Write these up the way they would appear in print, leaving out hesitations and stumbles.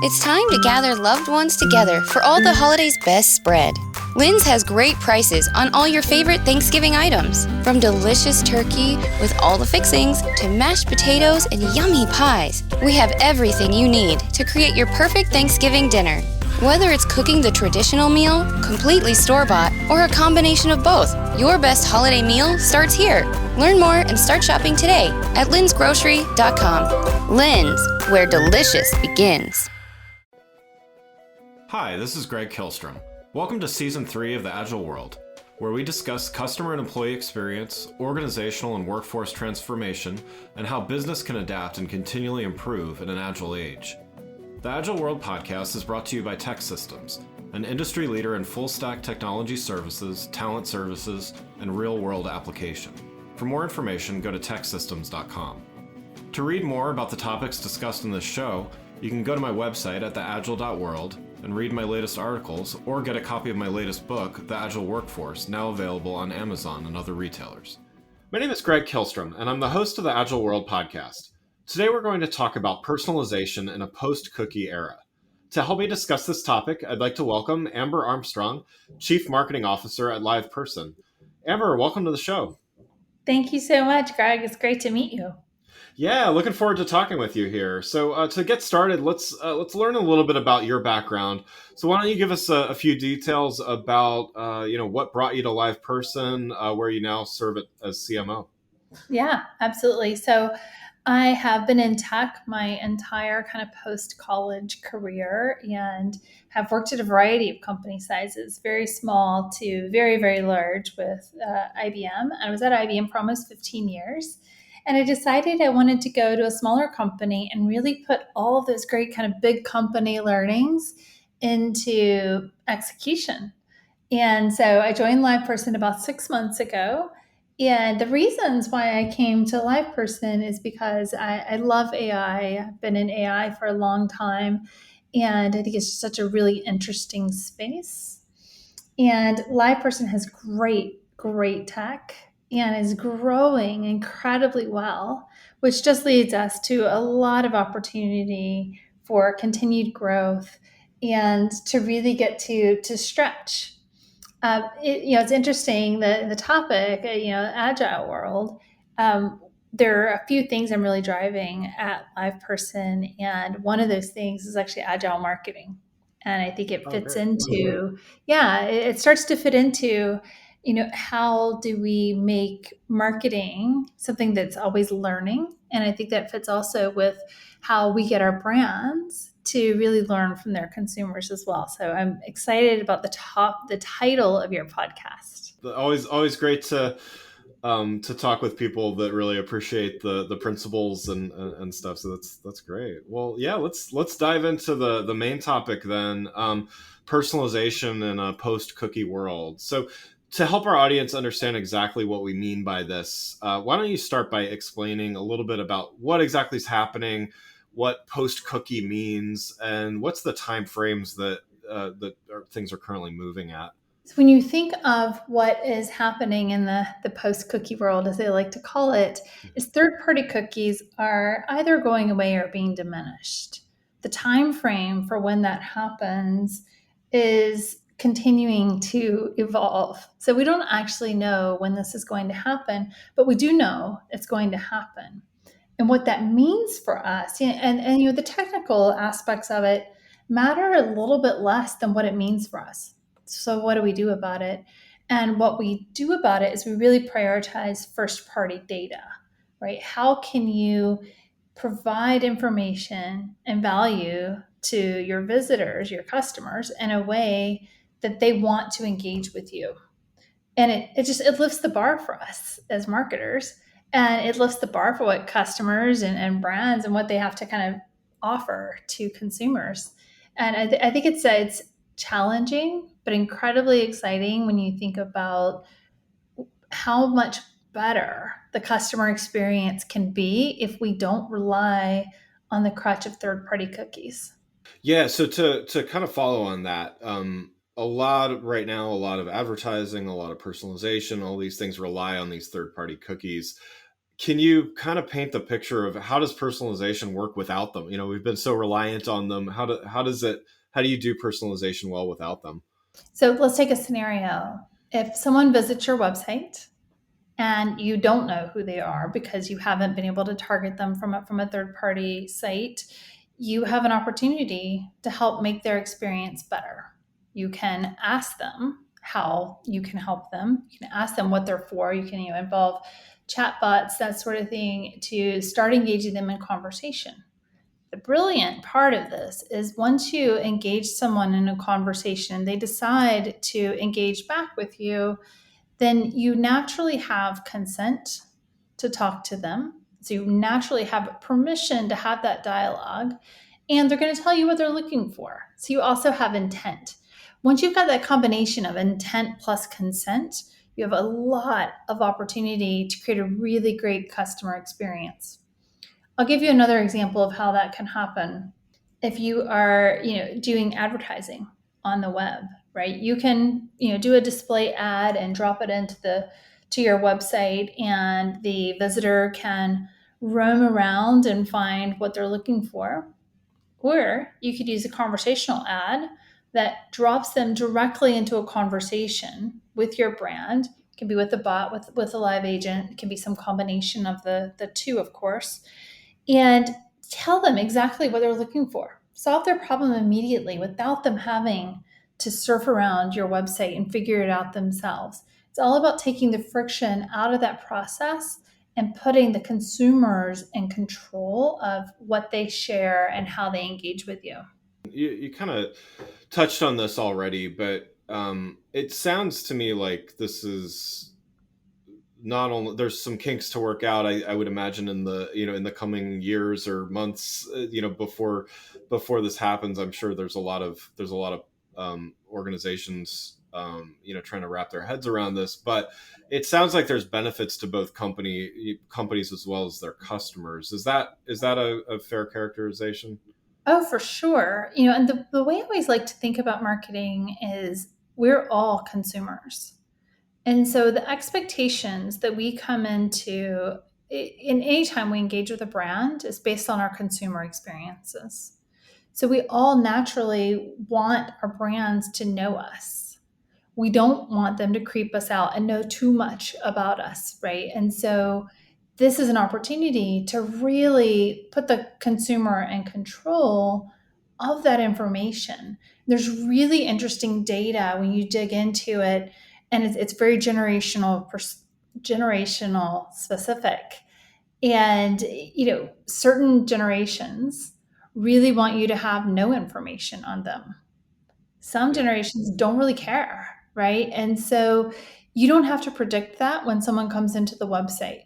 It's time to gather loved ones together for all the holidays' best spread. Lynn's has great prices on all your favorite Thanksgiving items, from delicious turkey with all the fixings to mashed potatoes and yummy pies. We have everything you need to create your perfect Thanksgiving dinner. Whether it's cooking the traditional meal, completely store-bought, or a combination of both, your best holiday meal starts here. Learn more and start shopping today at linsgrocery.com. Lynn's, where delicious begins. Hi, this is Greg Kilstrom. Welcome to Season 3 of The Agile World, where we discuss customer and employee experience, organizational and workforce transformation, and how business can adapt and continually improve in an agile age. The Agile World podcast is brought to you by TEKsystems, an industry leader in full-stack technology services, talent services, and real-world application. For more information, go to teksystems.com. To read more about the topics discussed in this show, you can go to my website at theagile.world and read my latest articles, or get a copy of my latest book, The Agile Workforce, now available on Amazon and other retailers. My name is Greg Kilstrom, and I'm the host of the Agile World podcast. Today we're going to talk about personalization in a post-cookie era. To help me discuss this topic, I'd like to welcome Amber Armstrong, Chief Marketing Officer at LivePerson. Amber, welcome to the show. Thank you so much, Greg. It's great to meet you. Yeah, looking forward to talking with you here. So to get started, let's learn a little bit about your background. So why don't you give us a few details about what brought you to LivePerson, where you now serve it as CMO? Yeah, absolutely. So I have been in tech my entire kind of post-college career and have worked at a variety of company sizes, very small to very, very large with IBM. I was at IBM for almost 15 years. And I decided I wanted to go to a smaller company and really put all of those great kind of big company learnings into execution. And so I joined LivePerson about 6 months ago. And the reasons why I came to LivePerson is because I love AI. I've been in AI for a long time. And I think it's just such a really interesting space. And LivePerson has great tech and is growing incredibly well, which just leads us to a lot of opportunity for continued growth and to really get to stretch. It's interesting that the topic, agile world. There are a few things I'm really driving at LivePerson, and one of those things is actually agile marketing. And I think it fits into, it starts to fit into, how do we make marketing something that's always learning? And I think that fits also with how we get our brands to really learn from their consumers as well. So I'm excited about the title of your podcast. Always great to talk with people that really appreciate the principles and stuff. So that's great. Well, yeah, let's dive into the main topic then. Personalization in a post-cookie world. So to help our audience understand exactly what we mean by this, why don't you start by explaining a little bit about what exactly is happening, what post-cookie means, and what's the time frames that things are currently moving at? So when you think of what is happening in the post-cookie world, as they like to call it, is third-party cookies are either going away or being diminished. The time frame for when that happens is continuing to evolve. So we don't actually know when this is going to happen, but we do know it's going to happen. And what that means for us, and the technical aspects of it matter a little bit less than what it means for us. So what do we do about it? And what we do about it is we really prioritize first-party data, right? How can you provide information and value to your visitors, your customers, in a way that they want to engage with you? And it lifts the bar for us as marketers, and it lifts the bar for what customers and brands and what they have to kind of offer to consumers. And I think it's challenging, but incredibly exciting when you think about how much better the customer experience can be if we don't rely on the crutch of third-party cookies. Yeah, so to kind of follow on that, a lot of advertising, a lot of personalization, all these things rely on these third-party cookies. Can you kind of paint the picture of how does personalization work without them? We've been so reliant on them. How do you do personalization well without them? So let's take a scenario. If someone visits your website and you don't know who they are because you haven't been able to target them from a third party site, you have an opportunity to help make their experience better. You can ask them how you can help them. You can ask them what they're for. You can involve chatbots, that sort of thing, to start engaging them in conversation. The brilliant part of this is once you engage someone in a conversation, they decide to engage back with you, then you naturally have consent to talk to them. So you naturally have permission to have that dialogue, and they're going to tell you what they're looking for. So you also have intent. Once you've got that combination of intent plus consent, you have a lot of opportunity to create a really great customer experience. I'll give you another example of how that can happen. If you are, doing advertising on the web, right? You can, do a display ad and drop it to your website, and the visitor can roam around and find what they're looking for. Or you could use a conversational ad that drops them directly into a conversation with your brand. It can be with a bot, with a live agent. It can be some combination of the two, of course, and tell them exactly what they're looking for. Solve their problem immediately without them having to surf around your website and figure it out themselves. It's all about taking the friction out of that process and putting the consumers in control of what they share and how they engage with you. You kind of touched on this already, but it sounds to me like this is not only there's some kinks to work out. I would imagine in the coming years or months, before this happens. I'm sure there's a lot of organizations trying to wrap their heads around this, but it sounds like there's benefits to both companies as well as their customers. Is that a fair characterization? Oh, for sure. And the way I always like to think about marketing is we're all consumers. And so the expectations that we come into in any time we engage with a brand is based on our consumer experiences. So we all naturally want our brands to know us. We don't want them to creep us out and know too much about us, right? And so this is an opportunity to really put the consumer in control of that information. There's really interesting data when you dig into it, and it's very generational specific. And certain generations really want you to have no information on them. Some Yeah. generations don't really care, right? And so you don't have to predict that when someone comes into the website.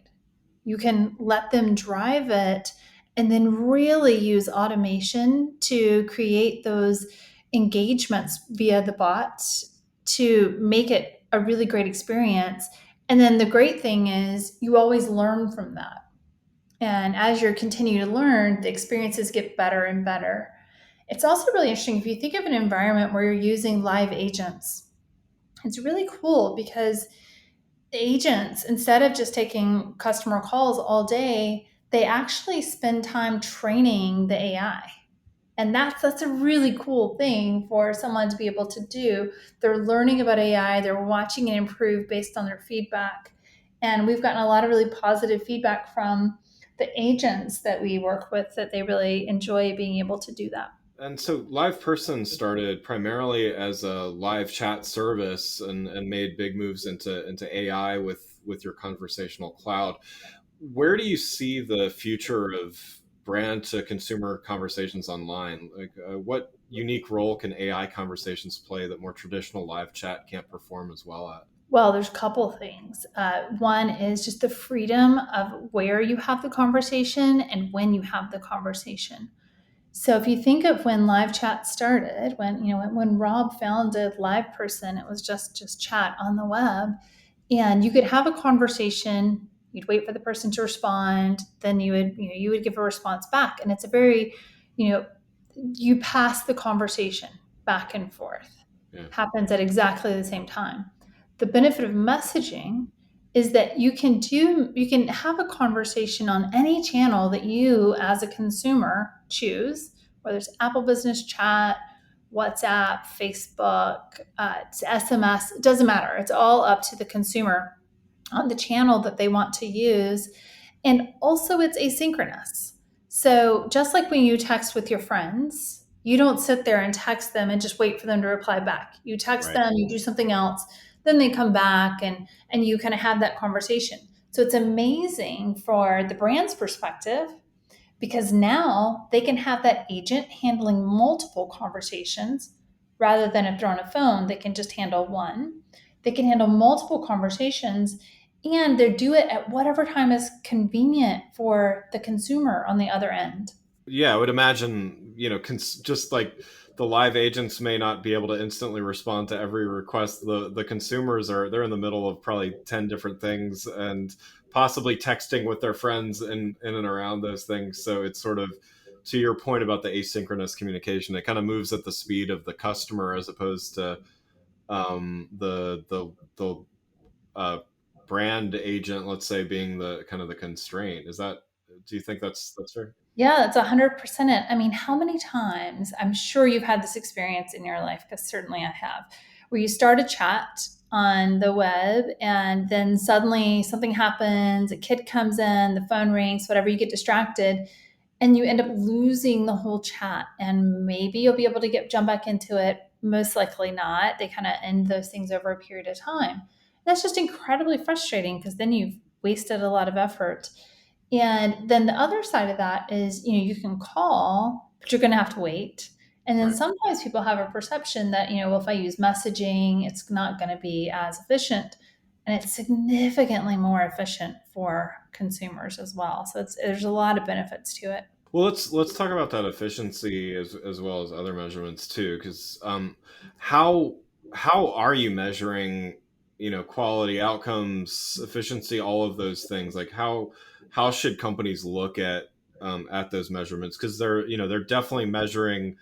You can let them drive it and then really use automation to create those engagements via the bots to make it a really great experience. And then the great thing is you always learn from that. And as you continue to learn, the experiences get better and better. It's also really interesting if you think of an environment where you're using live agents. It's really cool because agents, instead of just taking customer calls all day, they actually spend time training the AI. And that's a really cool thing for someone to be able to do. They're learning about AI, they're watching it improve based on their feedback. And we've gotten a lot of really positive feedback from the agents that we work with that they really enjoy being able to do that. And so LivePerson started primarily as a live chat service and made big moves into AI with your conversational cloud. Where do you see the future of brand to consumer conversations online? Like, what unique role can AI conversations play that more traditional live chat can't perform as well at? Well, there's a couple of things. One is just the freedom of where you have the conversation and when you have the conversation. So if you think of when live chat started, when Rob founded LivePerson, it was just chat on the web, and you could have a conversation. You'd wait for the person to respond, then you would give a response back, and it's a very, you know, you pass the conversation back and forth. Yeah. Happens at exactly the same time. The benefit of messaging is that you can have a conversation on any channel that you as a consumer choose, whether it's Apple Business Chat, WhatsApp, Facebook, it's SMS. It doesn't matter. It's all up to the consumer on the channel that they want to use. And also, it's asynchronous. So, just like when you text with your friends, you don't sit there and text them and just wait for them to reply back. You text Right. them, you do something else, then they come back and you kind of have that conversation. So, it's amazing for the brand's perspective because now they can have that agent handling multiple conversations rather than if they're on a phone, they can just handle one. They can handle multiple conversations and they do it at whatever time is convenient for the consumer on the other end. Yeah, I would imagine, just like the live agents may not be able to instantly respond to every request. The consumers they're in the middle of probably 10 different things and possibly texting with their friends and in and around those things. So it's sort of, to your point about the asynchronous communication, it kind of moves at the speed of the customer as opposed to the uh, brand agent, let's say, being the kind of the constraint. Do you think that's fair? Yeah, that's 100% it. I mean, how many times, I'm sure you've had this experience in your life, because certainly I have, where you start a chat on the web and then suddenly something happens, a kid comes in, the phone rings, whatever, you get distracted and you end up losing the whole chat. And maybe you'll be able to jump back into it. Most likely not. They kind of end those things over a period of time. That's just incredibly frustrating because then you've wasted a lot of effort. And then the other side of that is, you can call, but you're going to have to wait. And then Right. sometimes people have a perception that, well, if I use messaging, it's not going to be as efficient. And it's significantly more efficient for consumers as well. So there's a lot of benefits to it. Well, let's talk about that efficiency as well as other measurements too, because how how are you measuring, quality, outcomes, efficiency, all of those things? Like how should companies look at those measurements? Because they're definitely measuring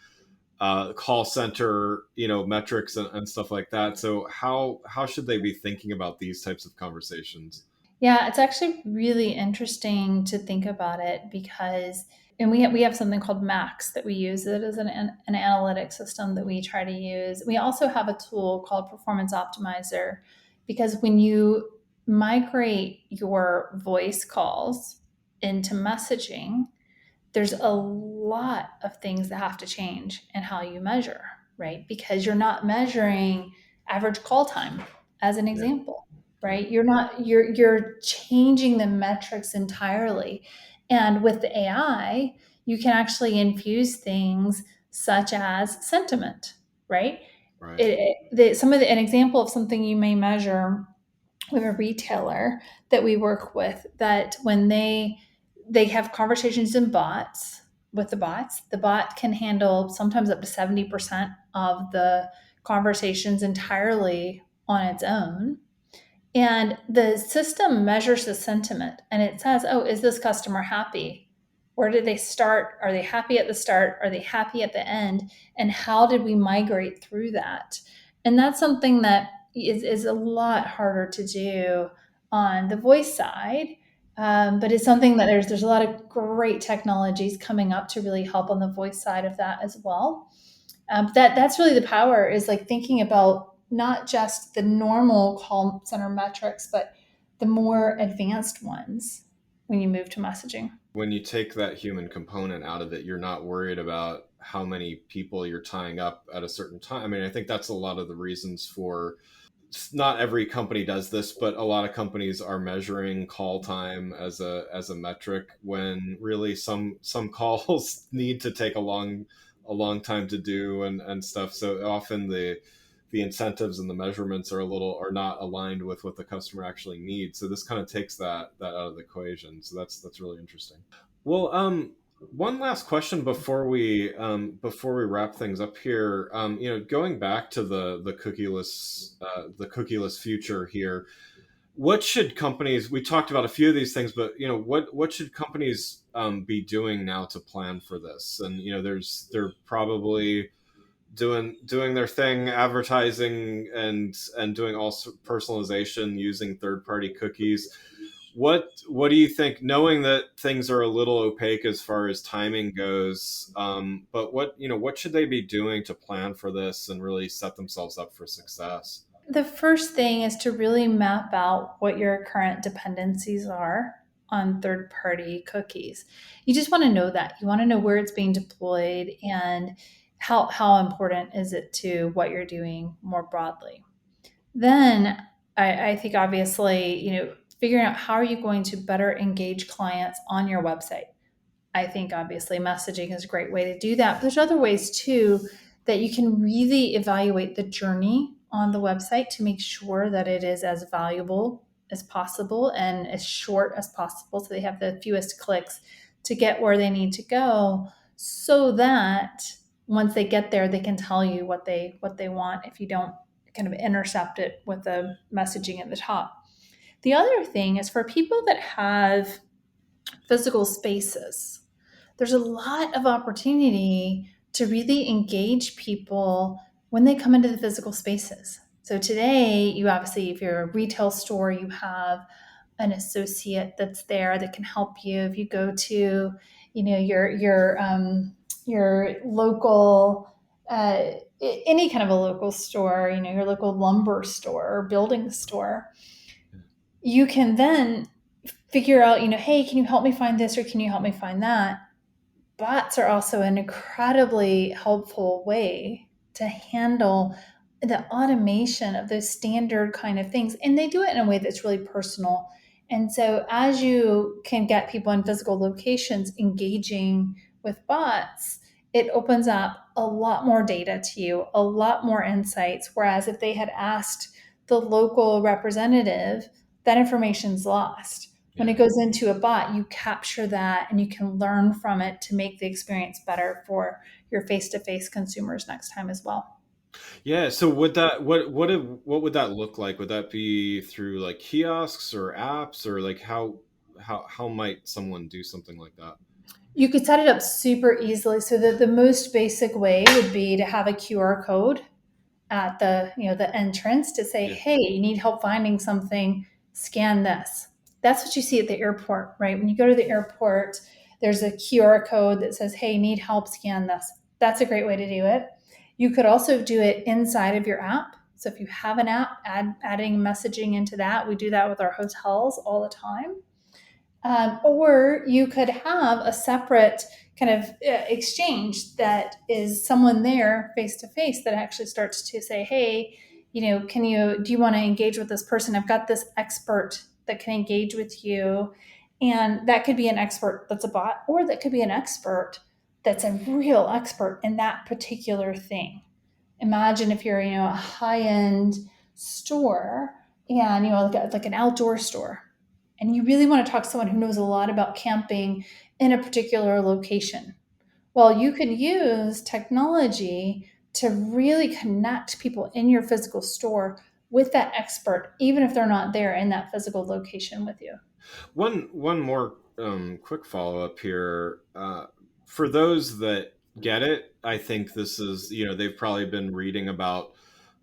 call center, metrics and stuff like that. So how should they be thinking about these types of conversations? Yeah, it's actually really interesting to think about it because, and we have something called Max that we use. It is an analytic system that we try to use. We also have a tool called Performance Optimizer because when you migrate your voice calls into messaging, there's a lot of things that have to change in how you measure, right? Because you're not measuring average call time as an Yeah. example, Yeah. right? You're changing the metrics entirely. And with the AI, you can actually infuse things such as sentiment, right? Right. An example of something you may measure, we have a retailer that we work with that when they have conversations in bots with the bot can handle sometimes up to 70% of the conversations entirely on its own. And the system measures the sentiment and it says, oh, is this customer happy? Where did they start? Are they happy at the start? Are they happy at the end? And how did we migrate through that? And that's something that is a lot harder to do on the voice side. But it's something that there's a lot of great technologies coming up to really help on the voice side of that as well. That's really the power is like thinking about not just the normal call center metrics, but the more advanced ones when you move to messaging. When you take that human component out of it, you're not worried about how many people you're tying up at a certain time. I mean, I think that's a lot of the reasons for, not every company does this, but a lot of companies are measuring call time as a metric when really some calls need to take a long time to do and stuff. So often the incentives and the measurements are not aligned with what the customer actually needs. So this kind of takes that out of the equation. So that's really interesting. Well, one last question before we wrap things up here. Going back to the cookieless future here. What should companies? We talked about a few of these things, but what should companies be doing now to plan for this? And there probably doing their thing, advertising and doing all personalization using third party cookies. What do you think, knowing that things are a little opaque as far as timing goes, but what should they be doing to plan for this and really set themselves up for success? The first thing is to really map out what your current dependencies are on third party cookies. You just want to know that. You want to know where it's being deployed and how important is it to what you're doing more broadly. Then I think obviously, figuring out how are you going to better engage clients on your website. I think obviously messaging is a great way to do that. But there's other ways too that you can really evaluate the journey on the website to make sure that it is as valuable as possible and as short as possible so they have the fewest clicks to get where they need to go, so that once they get there they can tell you what they want if you don't kind of intercept it with the messaging at the top. The other thing is for people that have physical spaces, there's a lot of opportunity to really engage people when they come into the physical spaces. So today, you obviously, if you're a retail store, you have an associate that's there that can help you. If you go to, your local, any kind of a local store, your local lumber store or building store, you can then figure out, hey, can you help me find this or can you help me find that? Bots are also an incredibly helpful way to handle the automation of those standard kind of things. And they do it in a way that's really personal. And so, as you can get people in physical locations engaging with bots, it opens up a lot more data to you, a lot more insights. Whereas if they had asked the local representative, that information's lost. When it goes into a bot, you capture that and you can learn from it to make the experience better for your face-to-face consumers next time as well. Yeah, so would that what would that look like? Would that be through like kiosks or apps, or like how might someone do something like that? You could set it up super easily. So that the most basic way would be to have a QR code at the entrance to say, Yeah. hey, you need help finding something, scan this. That's what you see at the airport, right? When you go to the airport, there's a QR code that says, hey, need help, scan this. That's a great way to do it. You could also do it inside of your app. So if you have an app, adding messaging into that. We do that with our hotels all the time. Or you could have a separate kind of exchange that is someone there face to face that actually starts to say, hey, do you want to engage with this person? I've got this expert that can engage with you. And that could be an expert that's a bot, or that could be an expert that's a real expert in that particular thing. Imagine if you're, a high end store and, like an outdoor store, and you really want to talk to someone who knows a lot about camping in a particular location. Well, you could use technology to really connect people in your physical store with that expert, even if they're not there in that physical location with you. One more quick follow up here. For those that get it, I think this is, they've probably been reading about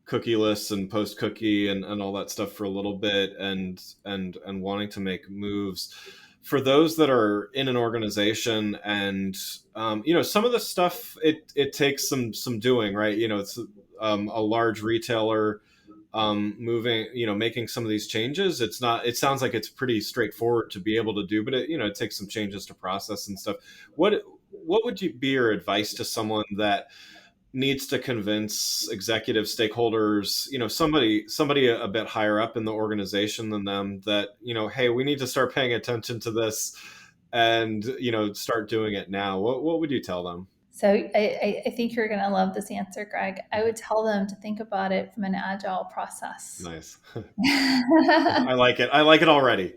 cookie lists and post cookie and all that stuff for a little bit, and wanting to make moves. For those that are in an organization and some of the stuff, it takes some doing, right? It's a large retailer moving, making some of these changes. It sounds like it's pretty straightforward to be able to do, but it takes some changes to process and stuff. What would be your advice to someone that needs to convince executive stakeholders, somebody a bit higher up in the organization than them, that, hey, we need to start paying attention to this and, start doing it now? What would you tell them? So I think you're going to love this answer, Greg. I would tell them to think about it from an agile process. Nice. I like it. I like it already.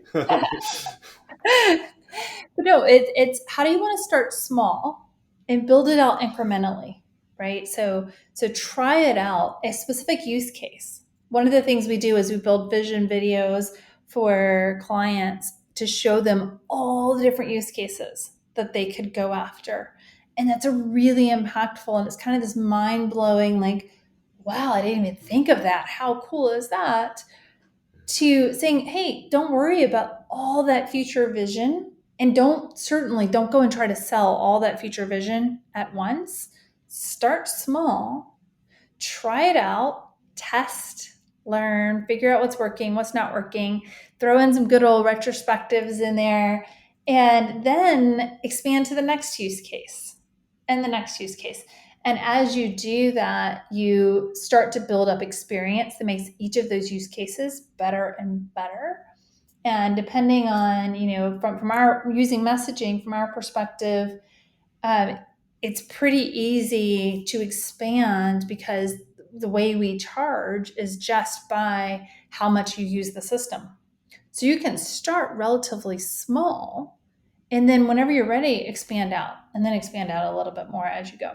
But no, it's how do you want to start small and build it out incrementally, right? So try it out, a specific use case. One of the things we do is we build vision videos for clients to show them all the different use cases that they could go after. And that's a really impactful, and it's kind of this mind-blowing, like, wow, I didn't even think of that. How cool is that? To saying, hey, don't worry about all that future vision, and certainly don't go and try to sell all that future vision at once. Start small, try it out, test, learn, figure out what's working, what's not working, throw in some good old retrospectives in there, and then expand to the next use case and the next use case. And as you do that, you start to build up experience that makes each of those use cases better and better. And depending on, from our using messaging, from our perspective, um, it's pretty easy to expand because the way we charge is just by how much you use the system. So you can start relatively small, and then whenever you're ready, expand out, and then expand out a little bit more as you go.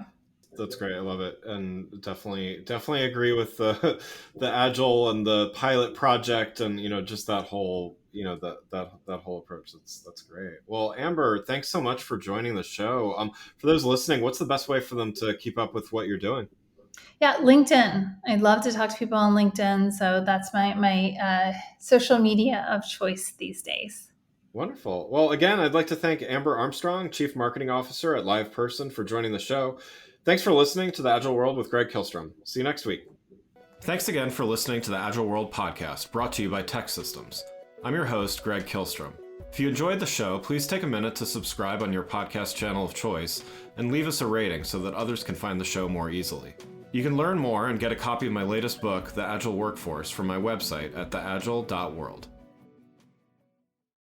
That's great. I love it, and definitely agree with the the agile and the pilot project, and just that whole that whole approach. That's great. Well, Amber, thanks so much for joining the show. For those listening, what's the best way for them to keep up with what you're doing? Yeah, LinkedIn. I'd love to talk to people on LinkedIn, so that's my social media of choice these days. Wonderful. Well, again, I'd like to thank Amber Armstrong, Chief Marketing Officer at LivePerson, for joining the show. Thanks for listening to The Agile World with Greg Kihlstrom. See you next week. Thanks again for listening to the Agile World podcast, brought to you by Tech Systems. I'm your host, Greg Kihlstrom. If you enjoyed the show, please take a minute to subscribe on your podcast channel of choice and leave us a rating so that others can find the show more easily. You can learn more and get a copy of my latest book, The Agile Workforce, from my website at theagile.world.